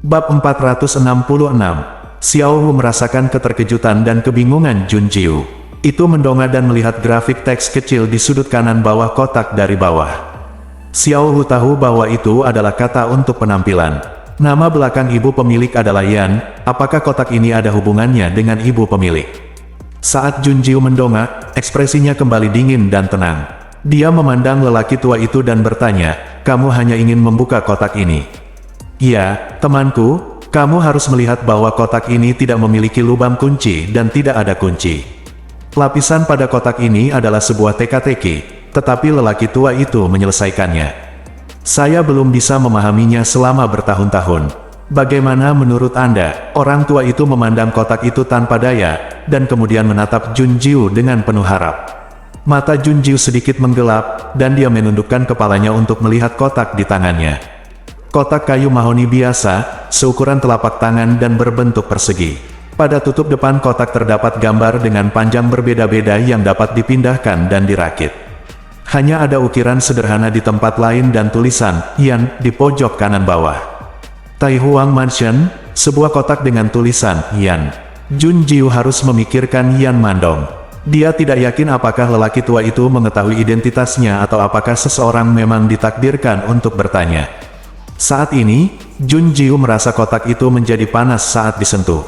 Bab 466. Xiao Hu merasakan keterkejutan dan kebingungan Jun Jiu. Itu mendongak dan melihat grafik teks kecil di sudut kanan bawah kotak dari bawah. Xiao Hu tahu bahwa itu adalah kata untuk penampilan. Nama belakang ibu pemilik adalah Yan. Apakah kotak ini ada hubungannya dengan ibu pemilik? Saat Jun Jiu mendongak, ekspresinya kembali dingin dan tenang. Dia memandang lelaki tua itu dan bertanya, "Kamu hanya ingin membuka kotak ini?" "Ya, temanku, kamu harus melihat bahwa kotak ini tidak memiliki lubang kunci dan tidak ada kunci. Lapisan pada kotak ini adalah sebuah teka-teki, tetapi lelaki tua itu menyelesaikannya. Saya belum bisa memahaminya selama bertahun-tahun. Bagaimana menurut Anda?" Orang tua itu memandang kotak itu tanpa daya, dan kemudian menatap Jun Jiu dengan penuh harap. Mata Jun Jiu sedikit menggelap, dan dia menundukkan kepalanya untuk melihat kotak di tangannya. Kotak kayu mahoni biasa, seukuran telapak tangan dan berbentuk persegi. Pada tutup depan kotak terdapat gambar dengan panjang berbeda-beda yang dapat dipindahkan dan dirakit. Hanya ada ukiran sederhana di tempat lain dan tulisan Yan di pojok kanan bawah. Tai Huang Mansion, sebuah kotak dengan tulisan Yan. Jun Jiu harus memikirkan Yan Mandong. Dia tidak yakin apakah lelaki tua itu mengetahui identitasnya atau apakah seseorang memang ditakdirkan untuk bertanya. Saat ini, Jun Jiu merasa kotak itu menjadi panas saat disentuh.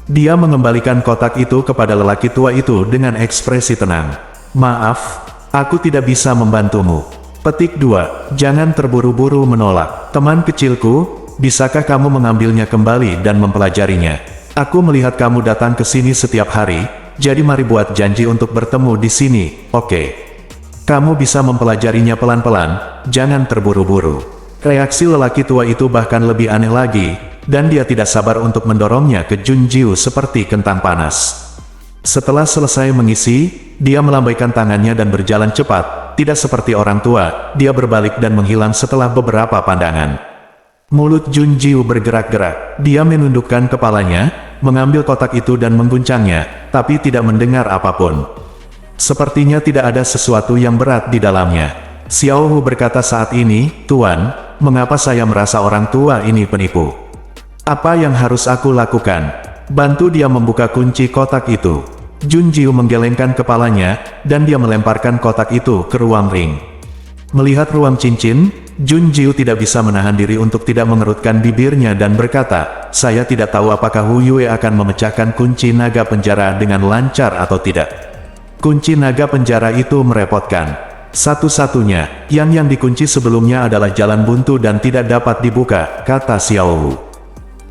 Dia mengembalikan kotak itu kepada lelaki tua itu dengan ekspresi tenang. "Maaf, aku tidak bisa membantumu." Petik 2. Jangan terburu-buru menolak. "Teman kecilku, bisakah kamu mengambilnya kembali dan mempelajarinya? Aku melihat kamu datang ke sini setiap hari, jadi mari buat janji untuk bertemu di sini, oke? Kamu bisa mempelajarinya pelan-pelan, jangan terburu-buru." Reaksi lelaki tua itu bahkan lebih aneh lagi, dan dia tidak sabar untuk mendorongnya ke Jun Jiu seperti kentang panas. Setelah selesai mengisi, dia melambaikan tangannya dan berjalan cepat, tidak seperti orang tua, dia berbalik dan menghilang setelah beberapa pandangan. Mulut Jun Jiu bergerak-gerak, dia menundukkan kepalanya, mengambil kotak itu dan mengguncangnya, tapi tidak mendengar apapun. Sepertinya tidak ada sesuatu yang berat di dalamnya. Xiao Hu berkata saat ini, "Tuan, mengapa saya merasa orang tua ini penipu? Apa yang harus aku lakukan?" Bantu dia membuka kunci kotak itu. Jun Jiu menggelengkan kepalanya, dan dia melemparkan kotak itu ke ruang ring. Melihat ruang cincin, Jun Jiu tidak bisa menahan diri untuk tidak mengerutkan bibirnya dan berkata, "Saya tidak tahu apakah Hu Yue akan memecahkan kunci naga penjara dengan lancar atau tidak. Kunci naga penjara itu merepotkan. Satu-satunya, yang dikunci sebelumnya adalah jalan buntu dan tidak dapat dibuka," kata Xiao Hu.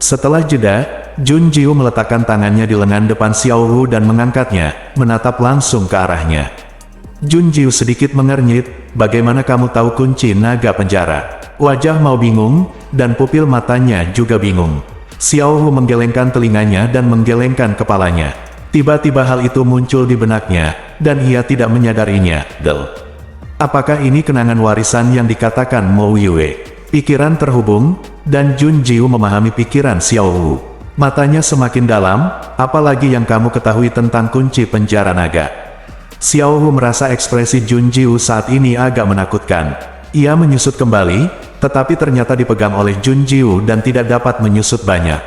Setelah jeda, Jun Jiu meletakkan tangannya di lengan depan Xiao Hu dan mengangkatnya, menatap langsung ke arahnya. Jun Jiu sedikit mengernyit, "Bagaimana kamu tahu kunci naga penjara?" Wajah Mau bingung, dan pupil matanya juga bingung. Xiao Hu menggelengkan telinganya dan menggelengkan kepalanya. Tiba-tiba hal itu muncul di benaknya, dan ia tidak menyadarinya. Apakah ini kenangan warisan yang dikatakan Mo Yue? Pikiran terhubung, dan Jun Jiu memahami pikiran Xiao Hu. Matanya semakin dalam, "Apalagi yang kamu ketahui tentang kunci penjara naga?" Xiao Hu merasa ekspresi Jun Jiu saat ini agak menakutkan. Ia menyusut kembali, tetapi ternyata dipegang oleh Jun Jiu dan tidak dapat menyusut banyak.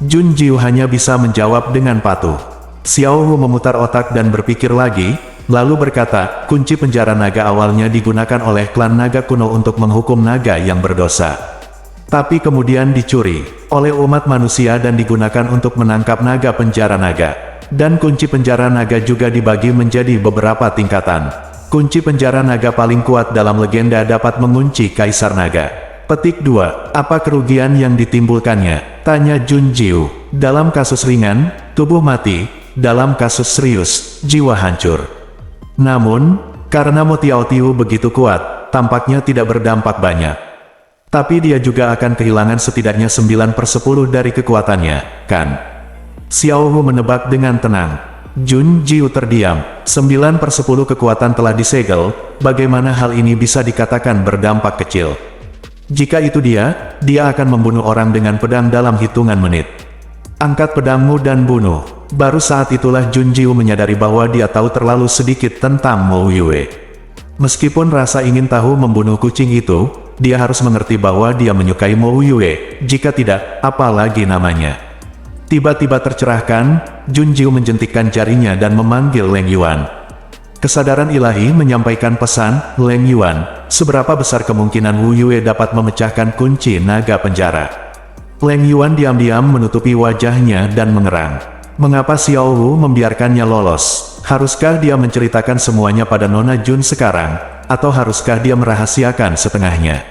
Jun Jiu hanya bisa menjawab dengan patuh. Xiao Hu memutar otak dan berpikir lagi, lalu berkata, "Kunci penjara naga awalnya digunakan oleh klan naga kuno untuk menghukum naga yang berdosa. Tapi kemudian dicuri oleh umat manusia dan digunakan untuk menangkap naga penjara naga. Dan kunci penjara naga juga dibagi menjadi beberapa tingkatan. Kunci penjara naga paling kuat dalam legenda dapat mengunci Kaisar Naga." Petik 2. Apa kerugian yang ditimbulkannya? Tanya Jun Jiu. Dalam kasus ringan, tubuh mati. Dalam kasus serius, jiwa hancur. Namun, karena Mo Tiaotiu begitu kuat, tampaknya tidak berdampak banyak. Tapi dia juga akan kehilangan setidaknya 9/10 dari kekuatannya, kan? Xiao Hu menebak dengan tenang. Jun Jiu terdiam. 9/10 kekuatan telah disegel, bagaimana hal ini bisa dikatakan berdampak kecil? Jika itu dia akan membunuh orang dengan pedang dalam hitungan menit. "Angkat pedangmu dan bunuh." Baru saat itulah Jun Jiu menyadari bahwa dia tahu terlalu sedikit tentang Mo Yue. Meskipun rasa ingin tahu membunuh kucing itu, dia harus mengerti bahwa dia menyukai Mo Yue, jika tidak, apa lagi namanya. Tiba-tiba tercerahkan, Junjiu menjentikkan jarinya dan memanggil Leng Yuan. Kesadaran ilahi menyampaikan pesan, Leng Yuan, seberapa besar kemungkinan Wu Yue dapat memecahkan kunci naga penjara. Leng Yuan diam-diam menutupi wajahnya dan mengerang. Mengapa Xiao Wu membiarkannya lolos? Haruskah dia menceritakan semuanya pada Nona Jun sekarang, atau haruskah dia merahasiakan setengahnya?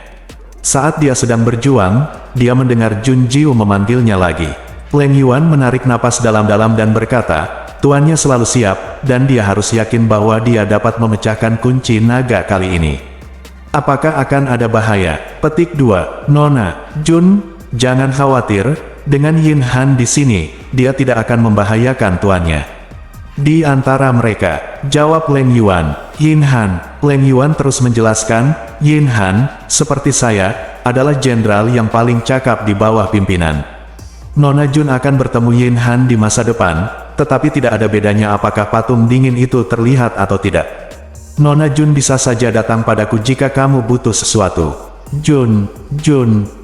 Saat dia sedang berjuang, dia mendengar Junjiu memanggilnya lagi. Leng Yuan menarik napas dalam-dalam dan berkata, tuannya selalu siap, dan dia harus yakin bahwa dia dapat memecahkan kunci naga kali ini. Apakah akan ada bahaya? Petik 2, Nona Jun, jangan khawatir, dengan Yin Han di sini, dia tidak akan membahayakan tuannya. Di antara mereka, jawab Leng Yuan, Yin Han. Leng Yuan terus menjelaskan, Yin Han, seperti saya, adalah jenderal yang paling cakap di bawah pimpinan. Nona Jun akan bertemu Yin Han di masa depan, tetapi tidak ada bedanya apakah patung dingin itu terlihat atau tidak. Nona Jun bisa saja datang padaku jika kamu butuh sesuatu. Jun,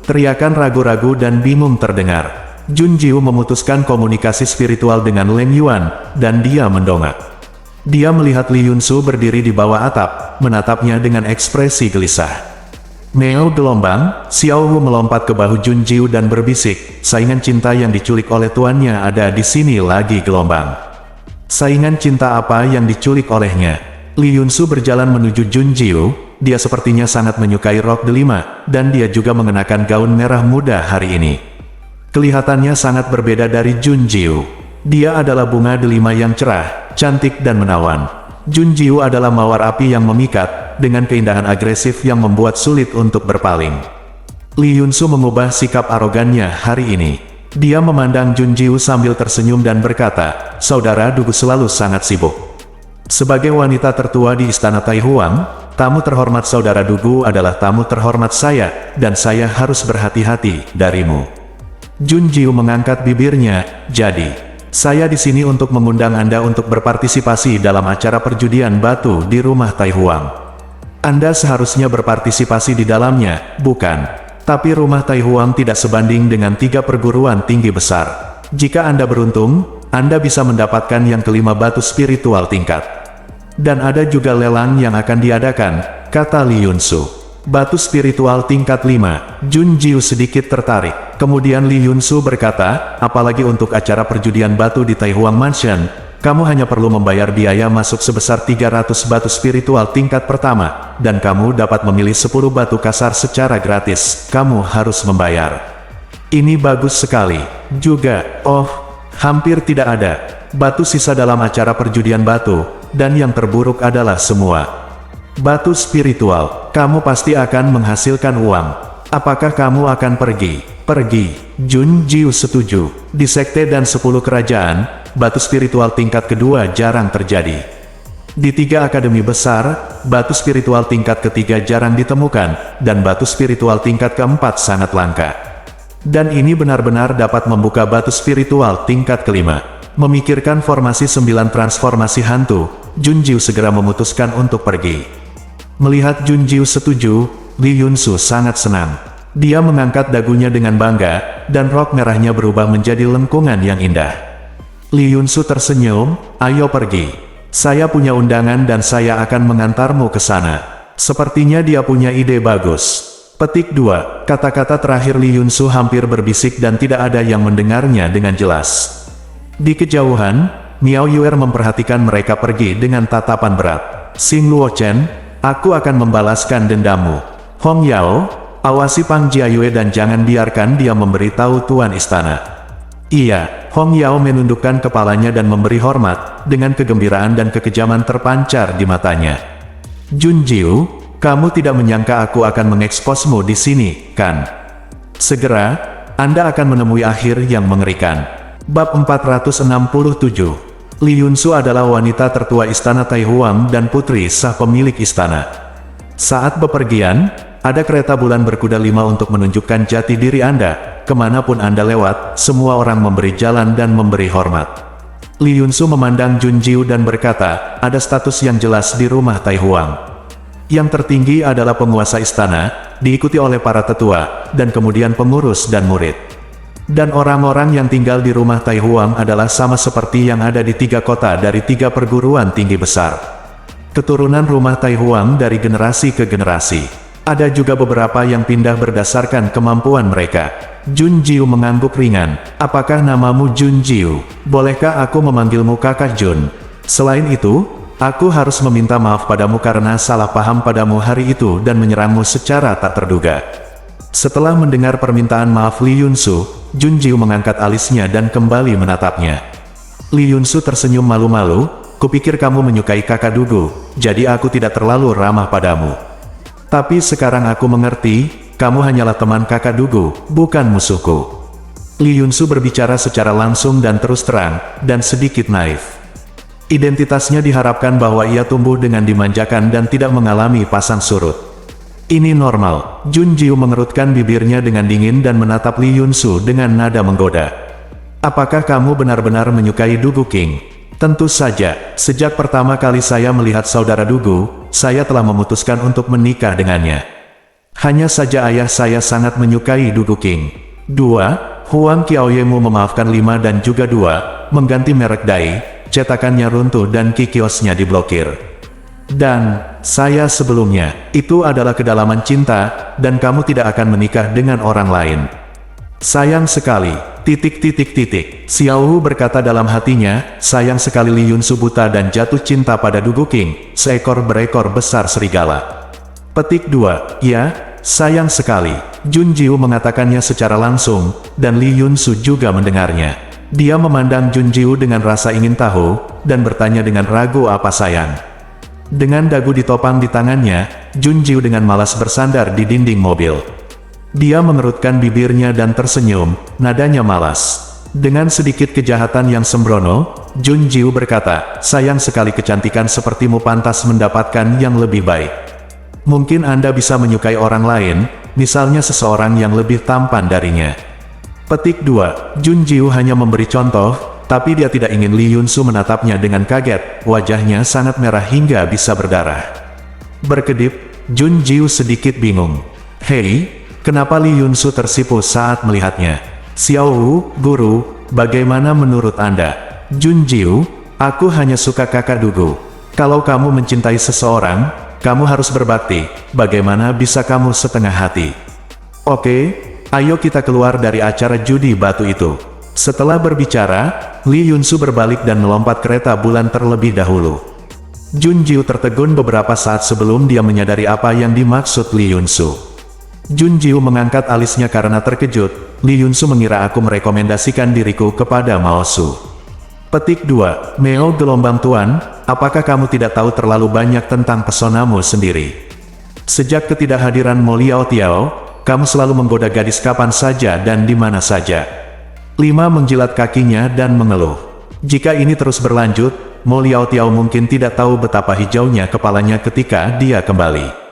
teriakan ragu-ragu dan bingung terdengar. Junjiu memutuskan komunikasi spiritual dengan Leng Yuan, dan dia mendongak. Dia melihat Li Yunsu berdiri di bawah atap, menatapnya dengan ekspresi gelisah. Neo gelombang, Xiao Wu melompat ke bahu Junjiu dan berbisik, saingan cinta yang diculik oleh tuannya ada di sini lagi gelombang. Saingan cinta apa yang diculik olehnya? Li Yunsu berjalan menuju Junjiu, dia sepertinya sangat menyukai rok delima, dan dia juga mengenakan gaun merah muda hari ini. Kelihatannya sangat berbeda dari Junjiu. Dia adalah bunga delima yang cerah, cantik dan menawan. Junjiu adalah mawar api yang memikat, dengan keindahan agresif yang membuat sulit untuk berpaling. Li Yunsu mengubah sikap arogannya hari ini. Dia memandang Junjiu sambil tersenyum dan berkata, saudara Dugu selalu sangat sibuk. Sebagai wanita tertua di Istana Tai Huang, tamu terhormat saudara Dugu adalah tamu terhormat saya, dan saya harus berhati-hati darimu. Junjiu mengangkat bibirnya, jadi, saya di sini untuk mengundang Anda untuk berpartisipasi dalam acara perjudian batu di rumah Tai Huang. Anda seharusnya berpartisipasi di dalamnya, bukan? Tapi rumah Tai Huang tidak sebanding dengan 3 perguruan tinggi besar. Jika Anda beruntung, Anda bisa mendapatkan yang kelima batu spiritual tingkat. Dan ada juga lelang yang akan diadakan, kata Li Yunsu. Batu spiritual tingkat 5, Junjiu sedikit tertarik. Kemudian Li Yunsu berkata, apalagi untuk acara perjudian batu di Tai Huang Mansion, kamu hanya perlu membayar biaya masuk sebesar 300 batu spiritual tingkat pertama, dan kamu dapat memilih 10 batu kasar secara gratis. Kamu harus membayar. Ini bagus sekali. Juga, hampir tidak ada batu sisa dalam acara perjudian batu, dan yang terburuk adalah semua batu spiritual. Kamu pasti akan menghasilkan uang. Apakah kamu akan pergi? Pergi. Junjiu setuju. Di sekte dan 10 kerajaan, batu spiritual tingkat kedua jarang terjadi. Di 3 akademi besar, batu spiritual tingkat ketiga jarang ditemukan, dan batu spiritual tingkat keempat sangat langka. Dan ini benar-benar dapat membuka batu spiritual tingkat kelima. Memikirkan formasi 9 transformasi hantu, Junjiu segera memutuskan untuk pergi. Melihat Junjiu setuju, Li Yunsu sangat senang. Dia mengangkat dagunya dengan bangga, dan rok merahnya berubah menjadi lengkungan yang indah. Li Yunsu tersenyum, ayo pergi. Saya punya undangan dan saya akan mengantarmu ke sana. Sepertinya dia punya ide bagus. Petik 2, kata-kata terakhir Li Yunsu hampir berbisik dan tidak ada yang mendengarnya dengan jelas. Di kejauhan, Miao Yuer memperhatikan mereka pergi dengan tatapan berat. Xing Luochen, aku akan membalaskan dendammu. Hong Yao, awasi Pang Jiayue dan jangan biarkan dia memberitahu tuan istana. Iya, Hong Yao menundukkan kepalanya dan memberi hormat, dengan kegembiraan dan kekejaman terpancar di matanya. Junjiu, kamu tidak menyangka aku akan mengeksposmu di sini, kan? Segera, Anda akan menemui akhir yang mengerikan. Bab 467. Li Yunsu adalah wanita tertua Istana Tai Huang dan putri sah pemilik istana. Saat bepergian, ada kereta bulan berkuda 5 untuk menunjukkan jati diri Anda. Kemanapun Anda lewat, semua orang memberi jalan dan memberi hormat. Li Yunsu memandang Junjiu dan berkata, ada status yang jelas di rumah Tai Huang. Yang tertinggi adalah penguasa istana, diikuti oleh para tetua, dan kemudian pengurus dan murid. Dan orang-orang yang tinggal di rumah Tai Huang adalah sama seperti yang ada di 3 kota dari 3 perguruan tinggi besar. Keturunan rumah Tai Huang dari generasi ke generasi. Ada juga beberapa yang pindah berdasarkan kemampuan mereka. Jun Jiu mengangguk ringan. Apakah namamu Jun Jiu? Bolehkah aku memanggilmu Kakak Jun? Selain itu, aku harus meminta maaf padamu karena salah paham padamu hari itu dan menyerangmu secara tak terduga. Setelah mendengar permintaan maaf Li Yunsu, Jun Jiu mengangkat alisnya dan kembali menatapnya. Li Yunsu tersenyum malu-malu, kupikir kamu menyukai kakak Dugu, jadi aku tidak terlalu ramah padamu. Tapi sekarang aku mengerti, kamu hanyalah teman kakak Dugu, bukan musuhku. Li Yunsu berbicara secara langsung dan terus terang, dan sedikit naif. Identitasnya diharapkan bahwa ia tumbuh dengan dimanjakan dan tidak mengalami pasang surut. Ini normal. Jun Jiu mengerutkan bibirnya dengan dingin dan menatap Li Yunsu dengan nada menggoda. Apakah kamu benar-benar menyukai Dugu King? Tentu saja, sejak pertama kali saya melihat saudara Dugu, saya telah memutuskan untuk menikah dengannya. Hanya saja ayah saya sangat menyukai Dugu King. 2. Huang Qiaoyemu memaafkan 5 dan juga 2, mengganti merek Dai, cetakannya runtuh dan kiosnya diblokir. Dan, saya sebelumnya, itu adalah kedalaman cinta, dan kamu tidak akan menikah dengan orang lain. Sayang sekali. Xiao Hu berkata dalam hatinya, sayang sekali Li Yunsu buta dan jatuh cinta pada Dugu King, seekor berekor besar serigala. Petik 2. Ya, sayang sekali. Jun Jiu mengatakannya secara langsung, dan Li Yunsu juga mendengarnya. Dia memandang Jun Jiu dengan rasa ingin tahu, dan bertanya dengan ragu apa sayang. Dengan dagu ditopang di tangannya, Jun Jiu dengan malas bersandar di dinding mobil. Dia mengerutkan bibirnya dan tersenyum, nadanya malas. Dengan sedikit kejahatan yang sembrono, Jun Jiu berkata, sayang sekali kecantikan sepertimu pantas mendapatkan yang lebih baik. Mungkin Anda bisa menyukai orang lain, misalnya seseorang yang lebih tampan darinya. Petik 2. Jun Jiu hanya memberi contoh, tapi dia tidak ingin Li Yunsu menatapnya dengan kaget, wajahnya sangat merah hingga bisa berdarah. Berkedip, Jun Jiu sedikit bingung. Hei, kenapa Li Yunsu tersipu saat melihatnya? Xiao Wu, guru, bagaimana menurut Anda? Jun Jiu, aku hanya suka kakak Dugu. Kalau kamu mencintai seseorang, kamu harus berbakti, bagaimana bisa kamu setengah hati? Oke, ayo kita keluar dari acara judi batu itu. Setelah berbicara, Li Yunsu berbalik dan melompat kereta bulan terlebih dahulu. Jun Jiu tertegun beberapa saat sebelum dia menyadari apa yang dimaksud Li Yunsu. Jun Jiu mengangkat alisnya karena terkejut. Li Yunsu mengira aku merekomendasikan diriku kepada Mao Su. Petik 2. Meo gelombang tuan, apakah kamu tidak tahu terlalu banyak tentang pesonamu sendiri? Sejak ketidakhadiran Mo Liao Tiao, kamu selalu menggoda gadis kapan saja dan di mana saja. 5 menjilat kakinya dan mengeluh. Jika ini terus berlanjut, Mo Liao Tiao mungkin tidak tahu betapa hijaunya kepalanya ketika dia kembali.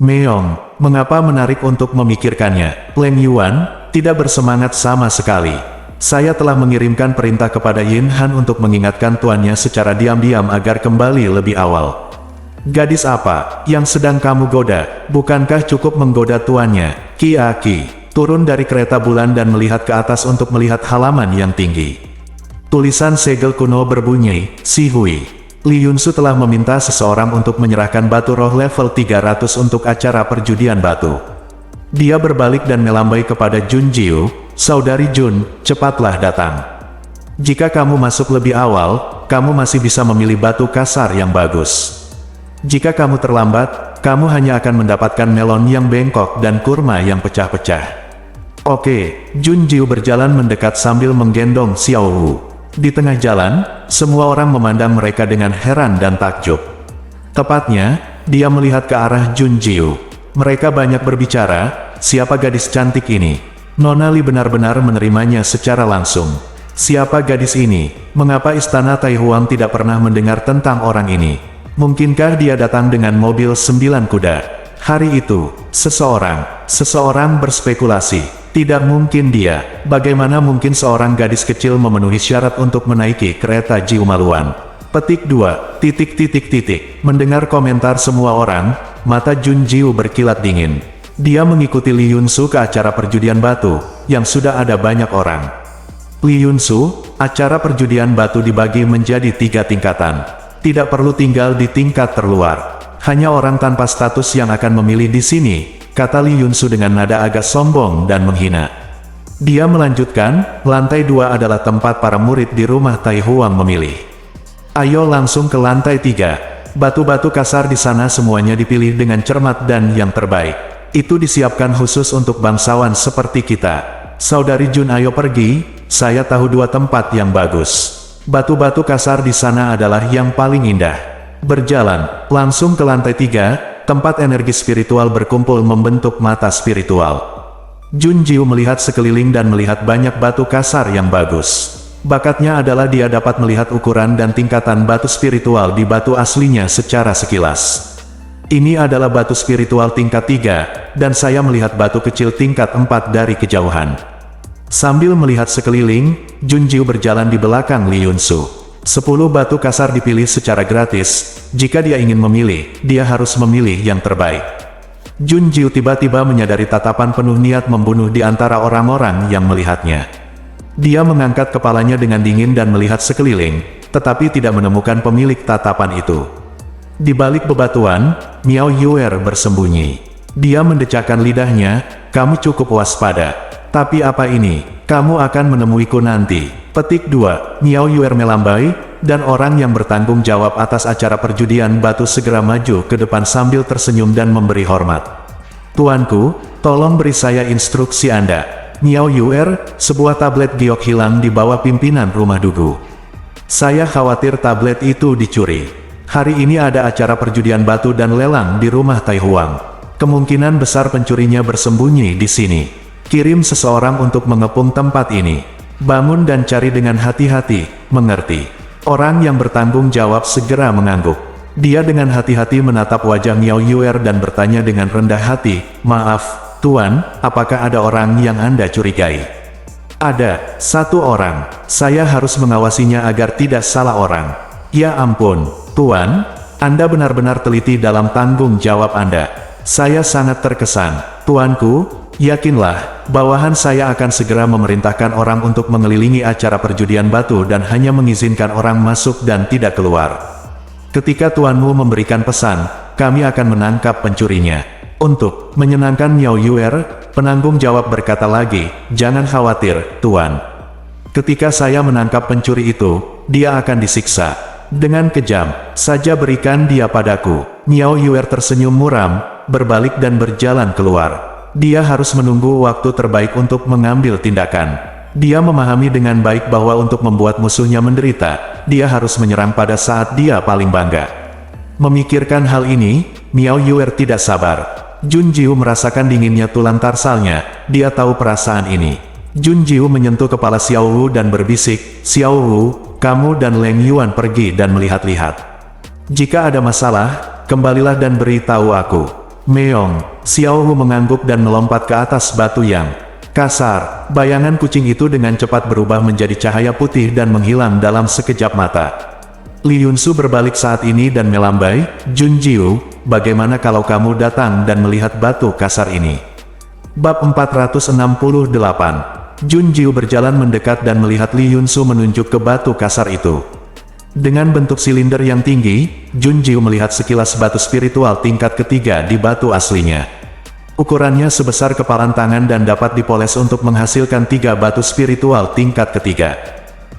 Meong, mengapa menarik untuk memikirkannya? Leng Yuan, tidak bersemangat sama sekali. Saya telah mengirimkan perintah kepada Yin Han untuk mengingatkan tuannya secara diam-diam agar kembali lebih awal. Gadis apa yang sedang kamu goda? Bukankah cukup menggoda tuannya? Ki, turun dari kereta bulan dan melihat ke atas untuk melihat halaman yang tinggi. Tulisan segel kuno berbunyi, Si Hui. Li Yunsu telah meminta seseorang untuk menyerahkan batu roh level 300 untuk acara perjudian batu. Dia berbalik dan melambai kepada Jun Jiu, saudari Jun, cepatlah datang. Jika kamu masuk lebih awal, kamu masih bisa memilih batu kasar yang bagus. Jika kamu terlambat, kamu hanya akan mendapatkan melon yang bengkok dan kurma yang pecah-pecah. Oke, Jun Jiu berjalan mendekat sambil menggendong Xiao Wu. Di tengah jalan, semua orang memandang mereka dengan heran dan takjub. Tepatnya, dia melihat ke arah Jun Jiu. Mereka banyak berbicara, siapa gadis cantik ini? Nona Li benar-benar menerimanya secara langsung. Siapa gadis ini? Mengapa istana Tai Huang tidak pernah mendengar tentang orang ini? Mungkinkah dia datang dengan mobil 9 kuda? Hari itu, seseorang berspekulasi. Tidak mungkin dia. Bagaimana mungkin seorang gadis kecil memenuhi syarat untuk menaiki kereta Jiumaluan? Petik 2. Mendengar komentar semua orang, mata Jun Jiu berkilat dingin. Dia mengikuti Li Yunsu ke acara perjudian batu, yang sudah ada banyak orang. Li Yunsu, acara perjudian batu dibagi menjadi 3 tingkatan. Tidak perlu tinggal di tingkat terluar. Hanya orang tanpa status yang akan memilih di sini, kata Li Yunsu dengan nada agak sombong dan menghina. Dia melanjutkan, lantai 2 adalah tempat para murid di rumah Tai Huang memilih. Ayo langsung ke lantai 3. Batu-batu kasar di sana semuanya dipilih dengan cermat dan yang terbaik. Itu disiapkan khusus untuk bangsawan seperti kita. Saudari Jun, ayo pergi, saya tahu 2 tempat yang bagus. Batu-batu kasar di sana adalah yang paling indah. Berjalan, langsung ke lantai 3, tempat energi spiritual berkumpul membentuk mata spiritual. Jun Jiu melihat sekeliling dan melihat banyak batu kasar yang bagus. Bakatnya adalah dia dapat melihat ukuran dan tingkatan batu spiritual di batu aslinya secara sekilas. Ini adalah batu spiritual tingkat 3, dan saya melihat batu kecil tingkat 4 dari kejauhan. Sambil melihat sekeliling, Jun Jiu berjalan di belakang Li Yunsu. 10 batu kasar dipilih secara gratis. Jika dia ingin memilih, dia harus memilih yang terbaik. Jun Jiu tiba-tiba menyadari tatapan penuh niat membunuh di antara orang-orang yang melihatnya. Dia mengangkat kepalanya dengan dingin dan melihat sekeliling, tetapi tidak menemukan pemilik tatapan itu. Di balik bebatuan, Miao Yuer bersembunyi. Dia mendecakkan lidahnya, kamu cukup waspada. Tapi apa ini? Kamu akan menemuiku nanti. Petik 2. Miao Yuer melambai, dan orang yang bertanggung jawab atas acara perjudian batu segera maju ke depan sambil tersenyum dan memberi hormat. Tuanku, tolong beri saya instruksi Anda. Miao Yuer, sebuah tablet giok hilang di bawah pimpinan rumah Dugu. Saya khawatir tablet itu dicuri. Hari ini ada acara perjudian batu dan lelang di rumah Tai Huang. Kemungkinan besar pencurinya bersembunyi di sini. Kirim seseorang untuk mengepung tempat ini. Bangun dan cari dengan hati-hati, mengerti? Orang yang bertanggung jawab segera mengangguk. Dia dengan hati-hati menatap wajah Miao Yuer dan bertanya dengan rendah hati, maaf, Tuan, apakah ada orang yang Anda curigai? Ada, 1 orang. Saya harus mengawasinya agar tidak salah orang. Ya ampun, Tuan, Anda benar-benar teliti dalam tanggung jawab Anda. Saya sangat terkesan. Tuanku, yakinlah, bawahan saya akan segera memerintahkan orang untuk mengelilingi acara perjudian batu dan hanya mengizinkan orang masuk dan tidak keluar. Ketika Tuanmu memberikan pesan, kami akan menangkap pencurinya. Untuk menyenangkan Miao Yuer, penanggung jawab berkata lagi, jangan khawatir, Tuan. Ketika saya menangkap pencuri itu, dia akan disiksa. Dengan kejam, saja berikan dia padaku. Miao Yuer tersenyum muram, berbalik dan berjalan keluar. Dia harus menunggu waktu terbaik untuk mengambil tindakan. Dia memahami dengan baik bahwa untuk membuat musuhnya menderita, dia harus menyerang pada saat dia paling bangga. Memikirkan hal ini, Miao Yuer tidak sabar. Jun Jiu merasakan dinginnya tulang tarsalnya, dia tahu perasaan ini. Jun Jiu menyentuh kepala Xiao Wu dan berbisik, Xiao Wu, kamu dan Leng Yuan pergi dan melihat-lihat. Jika ada masalah, kembalilah dan beritahu aku. Meong, Xiao Wu mengangguk dan melompat ke atas batu yang kasar. Bayangan kucing itu dengan cepat berubah menjadi cahaya putih dan menghilang dalam sekejap mata. Li Yunsu berbalik saat ini dan melambai, Jun Jiu, bagaimana kalau kamu datang dan melihat batu kasar ini? Bab 468. Jun Jiu berjalan mendekat dan melihat Li Yunsu menunjuk ke batu kasar itu. Dengan bentuk silinder yang tinggi, Jun Jiu melihat sekilas batu spiritual tingkat ketiga di batu aslinya. Ukurannya sebesar kepalan tangan dan dapat dipoles untuk menghasilkan 3 batu spiritual tingkat ketiga.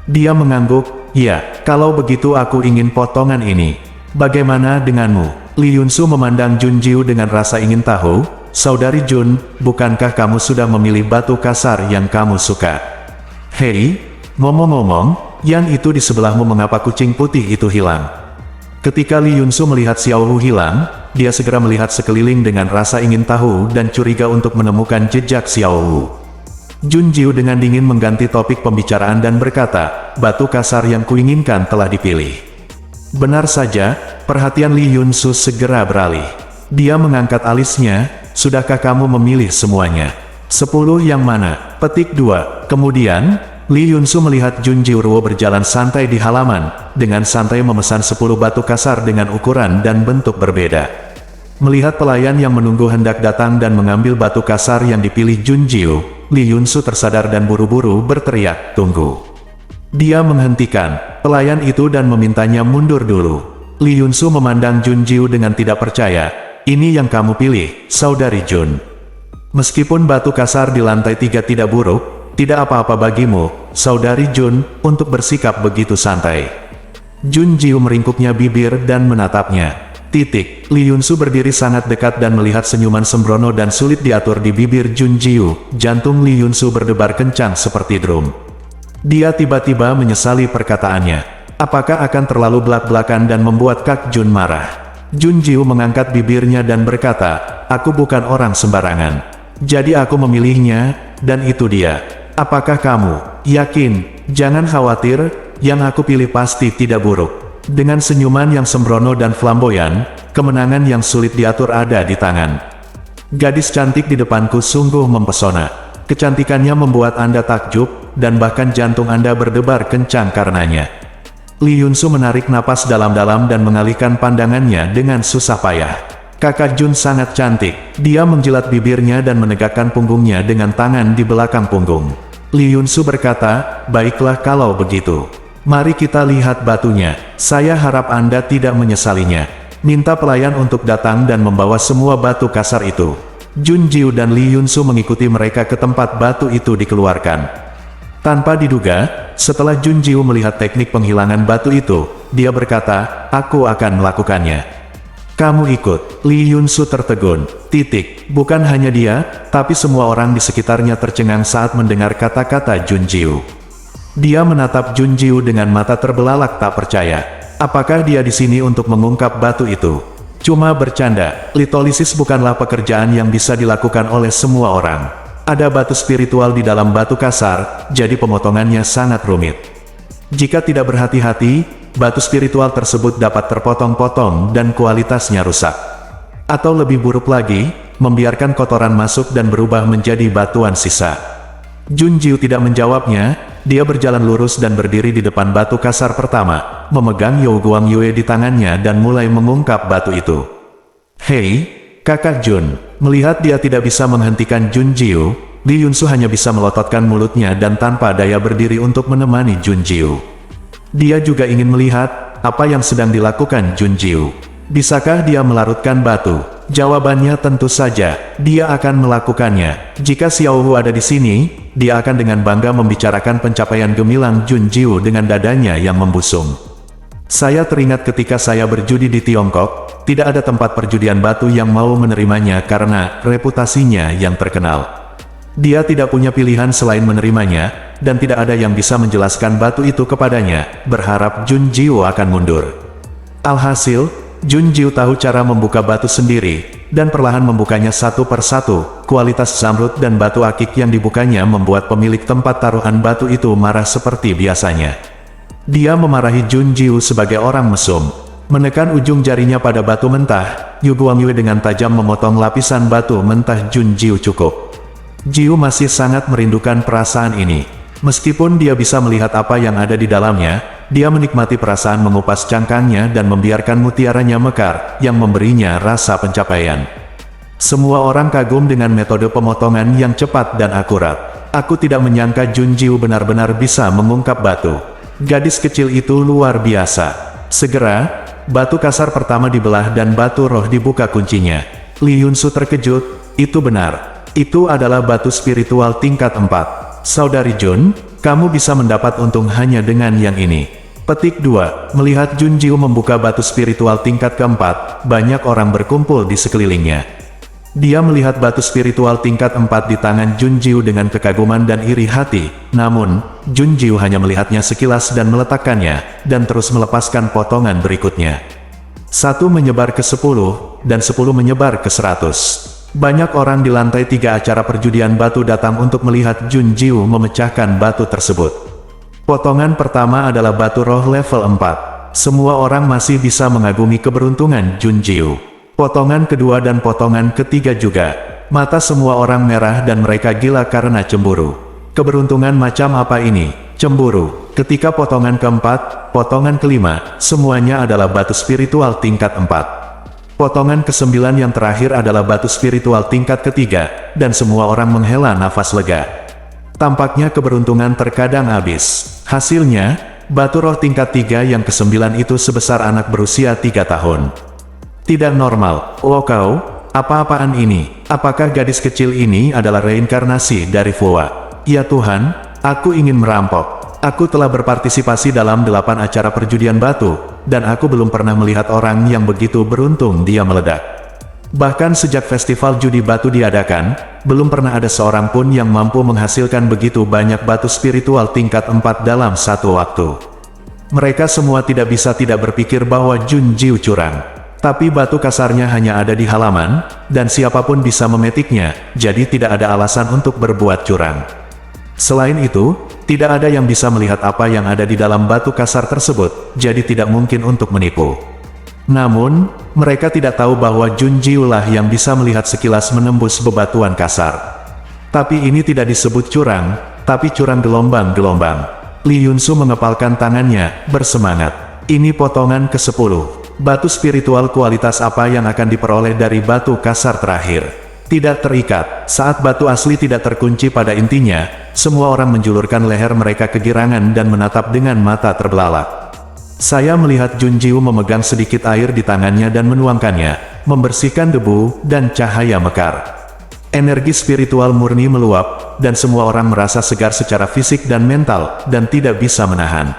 Dia mengangguk, ya, kalau begitu aku ingin potongan ini. Bagaimana denganmu? Li Yunsu memandang Jun Jiu dengan rasa ingin tahu. Saudari Jun, bukankah kamu sudah memilih batu kasar yang kamu suka? Hei, ngomong-ngomong, yang itu di sebelahmu mengapa kucing putih itu hilang? Ketika Li Yunsu melihat Xiao Wu hilang, dia segera melihat sekeliling dengan rasa ingin tahu dan curiga untuk menemukan jejak Xiao Wu. Jun Jiu dengan dingin mengganti topik pembicaraan dan berkata, batu kasar yang kuinginkan telah dipilih. Benar saja, perhatian Li Yunsu segera beralih. Dia mengangkat alisnya, sudahkah kamu memilih semuanya? 10 yang mana? Petik 2. Kemudian, Li Yunsu melihat Jun Jiuruo berjalan santai di halaman, dengan santai memesan 10 batu kasar dengan ukuran dan bentuk berbeda. Melihat pelayan yang menunggu hendak datang dan mengambil batu kasar yang dipilih Jun Jiu, Li Yunsu tersadar dan buru-buru berteriak, "Tunggu!" Dia menghentikan pelayan itu dan memintanya mundur dulu. Li Yunsu memandang Jun Jiu dengan tidak percaya. "Ini yang kamu pilih, saudari Jun. Meskipun batu kasar di lantai 3 tidak buruk, tidak apa-apa bagimu, saudari Jun, untuk bersikap begitu santai." Jun Jiu meringkuknya bibir dan menatapnya. Li Yunsu berdiri sangat dekat dan melihat senyuman sembrono dan sulit diatur di bibir Jun Jiu. Jantung Li Yunsu berdebar kencang seperti drum. Dia tiba-tiba menyesali perkataannya. Apakah akan terlalu belak-belakan dan membuat Kak Jun marah? Jun Jiu mengangkat bibirnya dan berkata, "Aku bukan orang sembarangan. Jadi aku memilihnya, dan itu dia. Apakah kamu yakin?" "Jangan khawatir, yang aku pilih pasti tidak buruk." Dengan senyuman yang sembrono dan flamboyan, kemenangan yang sulit diatur ada di tangan. "Gadis cantik di depanku sungguh mempesona. Kecantikannya membuat Anda takjub, dan bahkan jantung Anda berdebar kencang karenanya." Li Yunsu menarik napas dalam-dalam dan mengalihkan pandangannya dengan susah payah. "Kakak Jun sangat cantik." Dia menjilat bibirnya dan menegakkan punggungnya dengan tangan di belakang punggung. Li Yunsu berkata, "Baiklah kalau begitu. Mari kita lihat batunya. Saya harap Anda tidak menyesalinya." Minta pelayan untuk datang dan membawa semua batu kasar itu. Jun Jiu dan Li Yunsu mengikuti mereka ke tempat batu itu dikeluarkan. Tanpa diduga, setelah Jun Jiu melihat teknik penghilangan batu itu, dia berkata, "Aku akan melakukannya." "Kamu ikut." Li Yunsu tertegun. Bukan hanya dia, tapi semua orang di sekitarnya tercengang saat mendengar kata-kata Jun Jiu. Dia menatap Jun Jiu dengan mata terbelalak tak percaya. Apakah dia di sini untuk mengungkap batu itu? Cuma bercanda. Litolisis bukanlah pekerjaan yang bisa dilakukan oleh semua orang. Ada batu spiritual di dalam batu kasar, jadi pemotongannya sangat rumit. Jika tidak berhati-hati, batu spiritual tersebut dapat terpotong-potong dan kualitasnya rusak. Atau lebih buruk lagi, membiarkan kotoran masuk dan berubah menjadi batuan sisa. Jun Jiu tidak menjawabnya, dia berjalan lurus dan berdiri di depan batu kasar pertama, memegang You Guang Yue di tangannya dan mulai mengungkap batu itu. "Hei, Kakak Jun." Melihat dia tidak bisa menghentikan Jun Jiu, Li Yunsu hanya bisa melototkan mulutnya dan tanpa daya berdiri untuk menemani Jun Jiu. Dia juga ingin melihat apa yang sedang dilakukan Jun Jiu. Bisakah dia melarutkan batu? Jawabannya tentu saja, dia akan melakukannya. Jika Xiao Hu ada di sini, dia akan dengan bangga membicarakan pencapaian gemilang Jun Jiu dengan dadanya yang membusung. "Saya teringat ketika saya berjudi di Tiongkok, tidak ada tempat perjudian batu yang mau menerimanya karena reputasinya yang terkenal. Dia tidak punya pilihan selain menerimanya, dan tidak ada yang bisa menjelaskan batu itu kepadanya, berharap Jun Jiu akan mundur." Alhasil, Jun Jiu tahu cara membuka batu sendiri, dan perlahan membukanya satu per satu. Kualitas zamrud dan batu akik yang dibukanya membuat pemilik tempat taruhan batu itu marah seperti biasanya. Dia memarahi Jun Jiu sebagai orang mesum. Menekan ujung jarinya pada batu mentah, You Guang Yue dengan tajam memotong lapisan batu mentah Jun Jiu cukup. Jiu masih sangat merindukan perasaan ini. Meskipun dia bisa melihat apa yang ada di dalamnya, dia menikmati perasaan mengupas cangkangnya dan membiarkan mutiaranya mekar, yang memberinya rasa pencapaian. Semua orang kagum dengan metode pemotongan yang cepat dan akurat. "Aku tidak menyangka Jun Jiu benar-benar bisa mengungkap batu. Gadis kecil itu luar biasa." Segera, batu kasar pertama dibelah dan batu roh dibuka kuncinya. Li Yunsu terkejut, "Itu benar. Itu adalah batu spiritual tingkat 4. Saudari Jun, kamu bisa mendapat untung hanya dengan yang ini." Petik 2. Melihat Jun Jiu membuka batu spiritual tingkat keempat, banyak orang berkumpul di sekelilingnya. Dia melihat batu spiritual tingkat 4 di tangan Jun Jiu dengan kekaguman dan iri hati. Namun, Jun Jiu hanya melihatnya sekilas dan meletakkannya, dan terus melepaskan potongan berikutnya. 1 menyebar ke 10, dan 10 menyebar ke 100. Banyak orang di lantai 3 acara perjudian batu datang untuk melihat Jun Jiu memecahkan batu tersebut. Potongan pertama adalah batu roh level 4. Semua orang masih bisa mengagumi keberuntungan Jun Jiu. Potongan kedua dan potongan ketiga juga. Mata semua orang merah dan mereka gila karena cemburu. Keberuntungan macam apa ini? Cemburu. Ketika potongan keempat, potongan kelima, semuanya adalah batu spiritual tingkat 4. Potongan ke-9 yang terakhir adalah batu spiritual tingkat ketiga, dan semua orang menghela nafas lega. Tampaknya keberuntungan terkadang habis. Hasilnya, batu roh tingkat 3 yang ke-9 itu sebesar anak berusia 3 tahun. Tidak normal. Oh kau, apa-apaan ini? Apakah gadis kecil ini adalah reinkarnasi dari Fua? Ya Tuhan, aku ingin merampok. Aku telah berpartisipasi dalam 8 acara perjudian batu, dan aku belum pernah melihat orang yang begitu beruntung dia meledak. Bahkan sejak festival judi batu diadakan, belum pernah ada seorang pun yang mampu menghasilkan begitu banyak batu spiritual tingkat 4 dalam satu waktu. Mereka semua tidak bisa tidak berpikir bahwa Jun Jiu curang. Tapi batu kasarnya hanya ada di halaman, dan siapapun bisa memetiknya, jadi tidak ada alasan untuk berbuat curang. Selain itu, tidak ada yang bisa melihat apa yang ada di dalam batu kasar tersebut, jadi tidak mungkin untuk menipu. Namun, mereka tidak tahu bahwa Jun Jiu lah yang bisa melihat sekilas menembus bebatuan kasar. Tapi ini tidak disebut curang, tapi curang gelombang-gelombang. Li Yunsu mengepalkan tangannya, bersemangat. Ini potongan ke-10. Batu spiritual kualitas apa yang akan diperoleh dari batu kasar terakhir? Tidak terikat. Saat batu asli tidak terkunci pada intinya, semua orang menjulurkan leher mereka kegirangan dan menatap dengan mata terbelalak. Saya melihat Jun Jiu memegang sedikit air di tangannya dan menuangkannya, membersihkan debu dan cahaya mekar. Energi spiritual murni meluap, dan semua orang merasa segar secara fisik dan mental, dan tidak bisa menahan